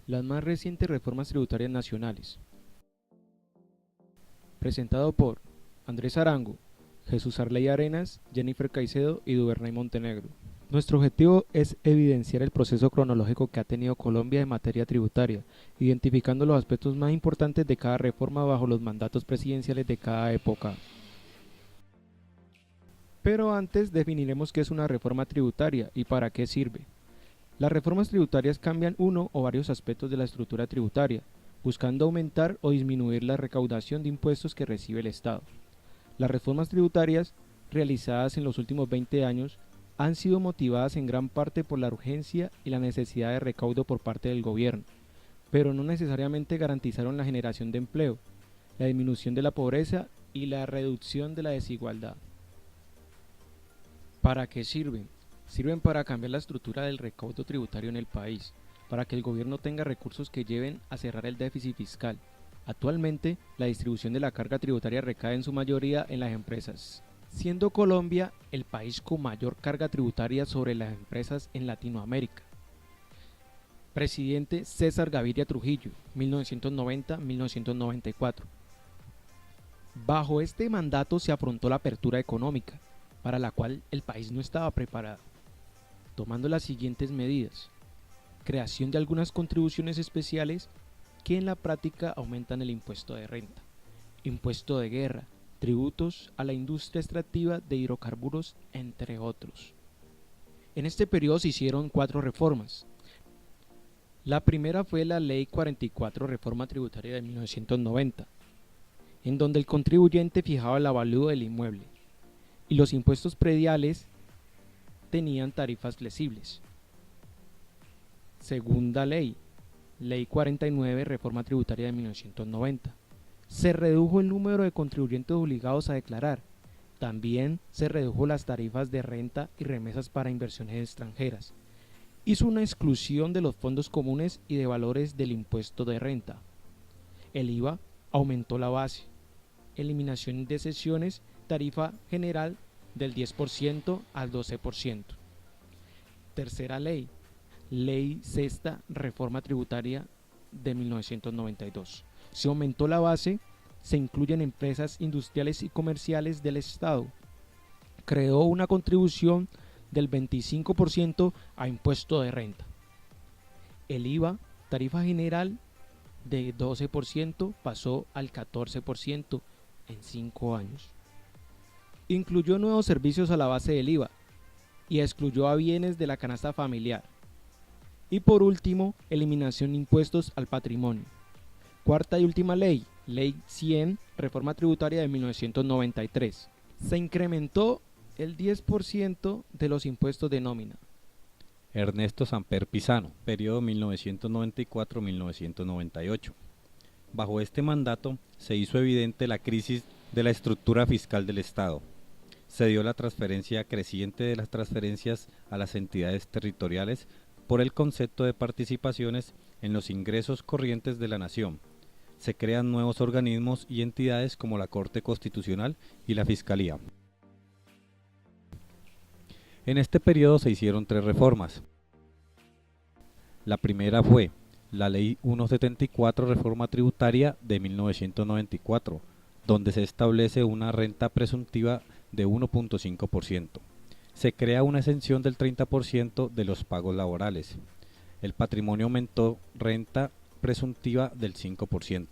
Las más recientes reformas tributarias nacionales. Presentado por Andrés Arango, Jesús Arley Arenas, Jennifer Caicedo y Duvernay Montenegro. Nuestro objetivo es evidenciar el proceso cronológico que ha tenido Colombia en materia tributaria, identificando los aspectos más importantes de cada reforma bajo los mandatos presidenciales de cada época. Pero antes definiremos qué es una reforma tributaria y para qué sirve. Las reformas tributarias cambian uno o varios aspectos de la estructura tributaria, buscando aumentar o disminuir la recaudación de impuestos que recibe el Estado. Las reformas tributarias, realizadas en los últimos 20 años, han sido motivadas en gran parte por la urgencia y la necesidad de recaudo por parte del gobierno, pero no necesariamente garantizaron la generación de empleo, la disminución de la pobreza y la reducción de la desigualdad. ¿Para qué sirven? Sirven para cambiar la estructura del recaudo tributario en el país, para que el gobierno tenga recursos que lleven a cerrar el déficit fiscal. Actualmente, la distribución de la carga tributaria recae en su mayoría en las empresas, siendo Colombia el país con mayor carga tributaria sobre las empresas en Latinoamérica. Presidente César Gaviria Trujillo, 1990-1994. Bajo este mandato se afrontó la apertura económica, para la cual el país no estaba preparado, tomando las siguientes medidas: creación de algunas contribuciones especiales que en la práctica aumentan el impuesto de renta, impuesto de guerra, tributos a la industria extractiva de hidrocarburos, entre otros. En este periodo se hicieron 4 reformas. La primera fue la Ley 44, Reforma Tributaria de 1990, en donde el contribuyente fijaba el avalúo del inmueble y los impuestos prediales tenían tarifas flexibles. Segunda ley, Ley 49, Reforma Tributaria de 1990. Se redujo el número de contribuyentes obligados a declarar. También se redujo las tarifas de renta y remesas para inversiones extranjeras. Hizo una exclusión de los fondos comunes y de valores del impuesto de renta. El IVA aumentó la base. Eliminación de exenciones, tarifa general del 10% al 12%. Tercera ley, Ley Sexta, Reforma Tributaria de 1992. Se aumentó la base, se incluyen empresas industriales y comerciales del Estado. Creó una contribución del 25% a impuesto de renta. El IVA, tarifa general de 12%, pasó al 14% en 5 años. Incluyó nuevos servicios a la base del IVA y excluyó a bienes de la canasta familiar. Y por último, eliminación de impuestos al patrimonio. Cuarta y última ley, Ley 100, Reforma Tributaria de 1993. Se incrementó el 10% de los impuestos de nómina. Ernesto Samper Pizano, periodo 1994-1998. Bajo este mandato se hizo evidente la crisis de la estructura fiscal del Estado. Se dio la transferencia creciente de las transferencias a las entidades territoriales por el concepto de participaciones en los ingresos corrientes de la nación. Se crean nuevos organismos y entidades como la Corte Constitucional y la Fiscalía. En este periodo se hicieron 3 reformas. La primera fue la Ley 174, Reforma Tributaria de 1994, donde se establece una renta presuntiva de 1.5%. Se crea una exención del 30% de los pagos laborales. El patrimonio aumentó renta presuntiva del 5%.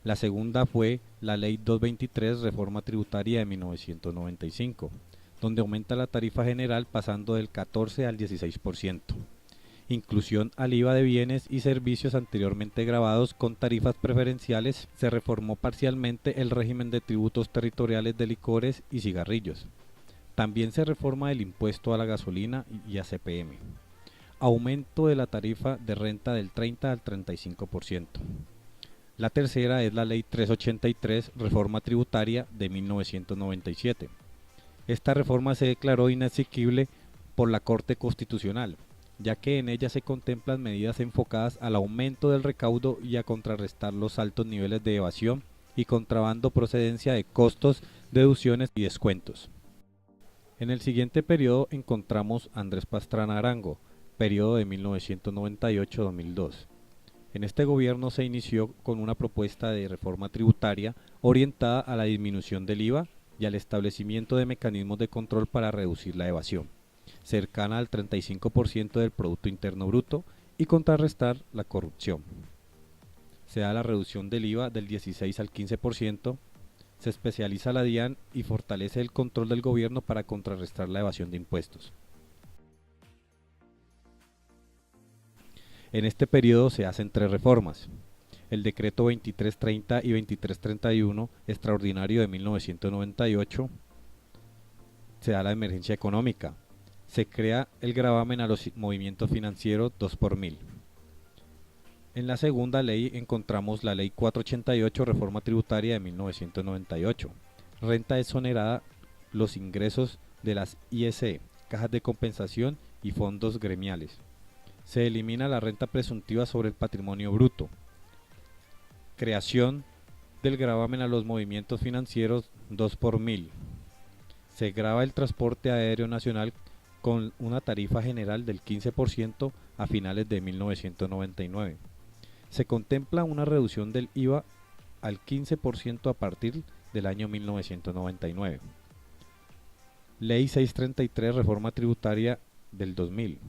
La segunda fue la Ley 223, Reforma Tributaria de 1995, donde aumenta la tarifa general pasando del 14 al 16%. Inclusión al IVA de bienes y servicios anteriormente gravados con tarifas preferenciales. Se reformó parcialmente el régimen de tributos territoriales de licores y cigarrillos. También se reforma el impuesto a la gasolina y a CPM. Aumento de la tarifa de renta del 30 al 35%. La tercera es la Ley 383, Reforma Tributaria de 1997. Esta reforma se declaró inexequible por la Corte Constitucional, ya que en ella se contemplan medidas enfocadas al aumento del recaudo y a contrarrestar los altos niveles de evasión y contrabando procedencia de costos, deducciones y descuentos. En el siguiente periodo encontramos Andrés Pastrana Arango, periodo de 1998-2002. En este gobierno se inició con una propuesta de reforma tributaria orientada a la disminución del IVA y al establecimiento de mecanismos de control para reducir la evasión, cercana al 35% del Producto Interno Bruto, y contrarrestar la corrupción. Se da la reducción del IVA del 16 al 15%, se especializa la DIAN y fortalece el control del gobierno para contrarrestar la evasión de impuestos. En este periodo se hacen 3 reformas. El decreto 2330 y 2331, extraordinario de 1998, se da la emergencia económica. Se crea el gravamen a los movimientos financieros 2 por 1000. En la segunda ley encontramos la ley 488, reforma tributaria de 1998, renta exonerada, los ingresos de las ISE, cajas de compensación y fondos gremiales. Se elimina la renta presuntiva sobre el patrimonio bruto. Creación del gravamen a los movimientos financieros 2 por 1000. Se grava el transporte aéreo nacional con una tarifa general del 15% a finales de 1999. Se contempla una reducción del IVA al 15% a partir del año 1999. Ley 633, reforma tributaria del 2000.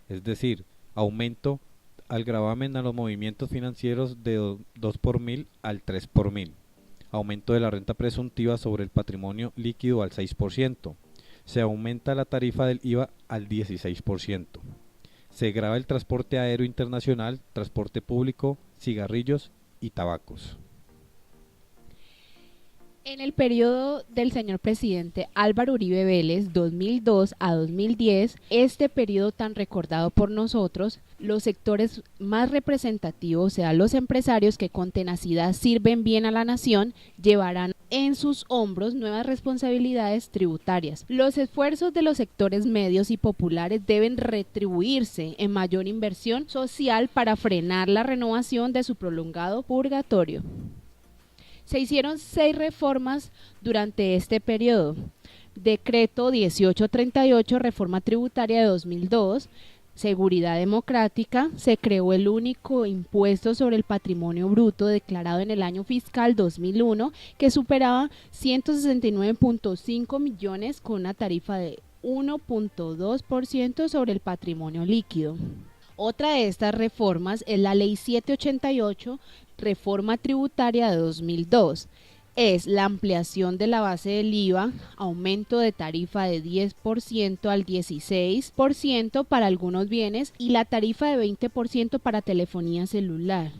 Es decir, aumento al gravamen a los movimientos financieros de 2 por 1000 al 3 por 1000. Aumento de la renta presuntiva sobre el patrimonio líquido al 6%. Se aumenta la tarifa del IVA al 16%. Se grava el transporte aéreo internacional, transporte público, cigarrillos y tabacos. En el periodo del señor presidente Álvaro Uribe Vélez, 2002 a 2010, este periodo tan recordado por nosotros, los sectores más representativos, o sea, los empresarios que con tenacidad sirven bien a la nación, llevarán en sus hombros nuevas responsabilidades tributarias. Los esfuerzos de los sectores medios y populares deben retribuirse en mayor inversión social para frenar la renovación de su prolongado purgatorio. Se hicieron 6 reformas durante este periodo. Decreto 1838, reforma tributaria de 2002, seguridad democrática, se creó el único impuesto sobre el patrimonio bruto declarado en el año fiscal 2001, que superaba 169.5 millones con una tarifa de 1.2% sobre el patrimonio líquido. Otra de estas reformas es la Ley 788, reforma tributaria de 2002. Es la ampliación de la base del IVA, aumento de tarifa de 10% al 16% para algunos bienes y la tarifa de 20% para telefonía celular.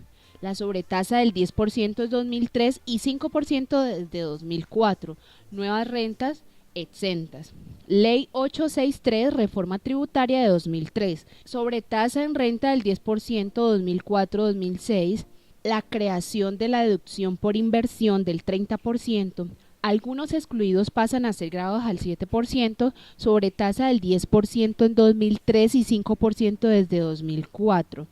La sobretasa del 10% es 2003 y 5% desde 2004. Nuevas rentas exentas. Ley 863, reforma tributaria de 2003, sobretasa en renta del 10% 2004-2006, la creación de la deducción por inversión del 30%, algunos excluidos pasan a ser grabados al 7%, sobretasa del 10% en 2003 y 5% desde 2004.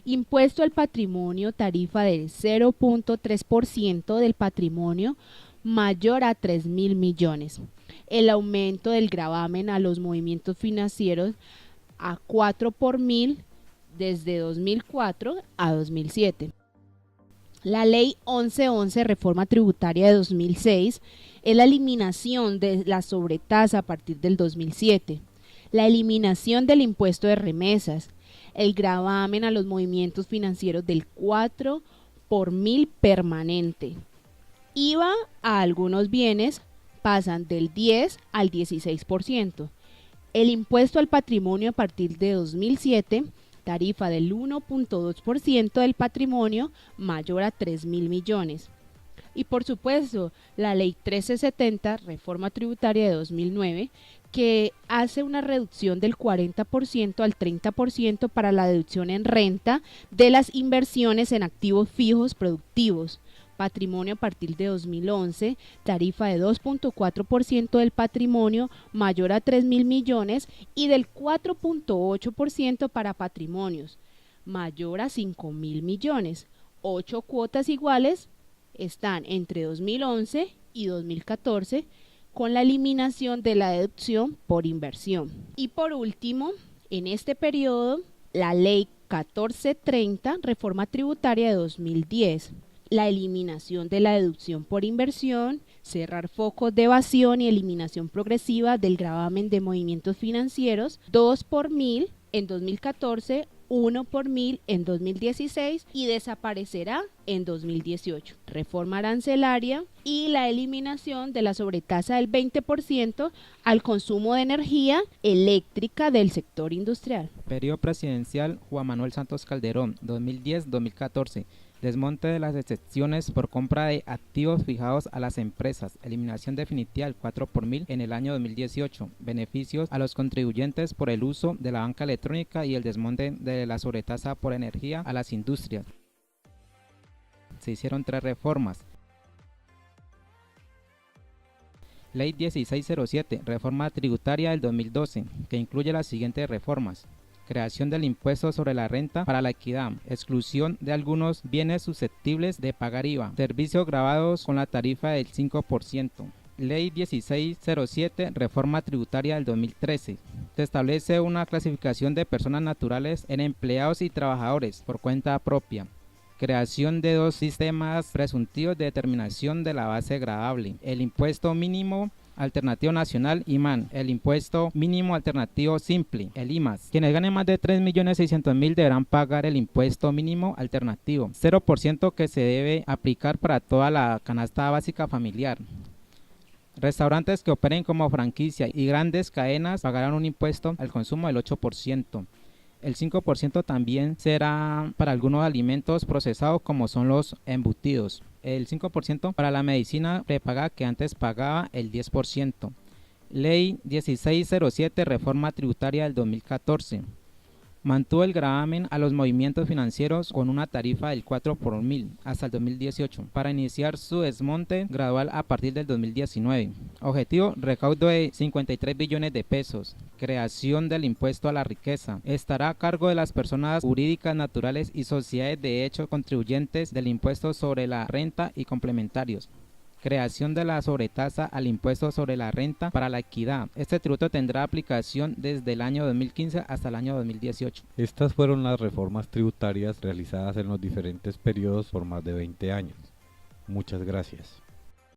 Impuesto al patrimonio, tarifa del 0.3% del patrimonio mayor a 3.000 millones. El aumento del gravamen a los movimientos financieros a 4 por 1000 desde 2004 a 2007. La Ley 1111, reforma tributaria de 2006, es la eliminación de la sobretasa a partir del 2007, la eliminación del impuesto de remesas, el gravamen a los movimientos financieros del 4 por 1000 permanente. IVA a algunos bienes pasan del 10 al 16%. El impuesto al patrimonio a partir de 2007, tarifa del 1.2% del patrimonio mayor a 3.000 millones. Y por supuesto, la Ley 1370, reforma tributaria de 2009, que hace una reducción del 40% al 30% para la deducción en renta de las inversiones en activos fijos productivos. Patrimonio a partir de 2011, tarifa de 2.4% del patrimonio mayor a 3.000 millones y del 4.8% para patrimonios mayor a 5.000 millones. 8 cuotas iguales están entre 2011 y 2014 con la eliminación de la deducción por inversión. Y por último, en este periodo, la Ley 1430, reforma tributaria de 2010. La eliminación de la deducción por inversión, cerrar focos de evasión y eliminación progresiva del gravamen de movimientos financieros, 2 por 1000 en 2014, 1 por 1000 en 2016 y desaparecerá en 2018. Reforma arancelaria y la eliminación de la sobretasa del 20% al consumo de energía eléctrica del sector industrial. Periodo presidencial Juan Manuel Santos Calderón, 2010-2014. Desmonte de las excepciones por compra de activos fijados a las empresas. Eliminación definitiva del 4 por 1000 en el año 2018. Beneficios a los contribuyentes por el uso de la banca electrónica y el desmonte de la sobretasa por energía a las industrias. Se hicieron 3 reformas. Ley 1607, reforma tributaria del 2012, que incluye las siguientes reformas. Creación del impuesto sobre la renta para la equidad, exclusión de algunos bienes susceptibles de pagar IVA, servicios grabados con la tarifa del 5%. Ley 1607, reforma tributaria del 2013. Se establece una clasificación de personas naturales en empleados y trabajadores por cuenta propia. Creación de 2 sistemas presuntivos de determinación de la base gravable. El impuesto mínimo alternativo nacional IMAN, el impuesto mínimo alternativo simple, el IMAS. Quienes ganen más de 3.600.000 deberán pagar el impuesto mínimo alternativo, 0% que se debe aplicar para toda la canasta básica familiar. Restaurantes que operen como franquicia y grandes cadenas pagarán un impuesto al consumo del 8%. El 5% también será para algunos alimentos procesados como son los embutidos. El 5% para la medicina prepagada que antes pagaba el 10%. Ley 1607, reforma tributaria del 2014. Mantuvo el gravamen a los movimientos financieros con una tarifa del 4 por 1000 hasta el 2018 para iniciar su desmonte gradual a partir del 2019. Objetivo: recaudo de 53 billones de pesos. Creación del impuesto a la riqueza. Estará a cargo de las personas jurídicas naturales y sociedades de hecho contribuyentes del impuesto sobre la renta y complementarios. Creación de la sobretasa al impuesto sobre la renta para la equidad. Este tributo tendrá aplicación desde el año 2015 hasta el año 2018. Estas fueron las reformas tributarias realizadas en los diferentes periodos por más de 20 años. Muchas gracias.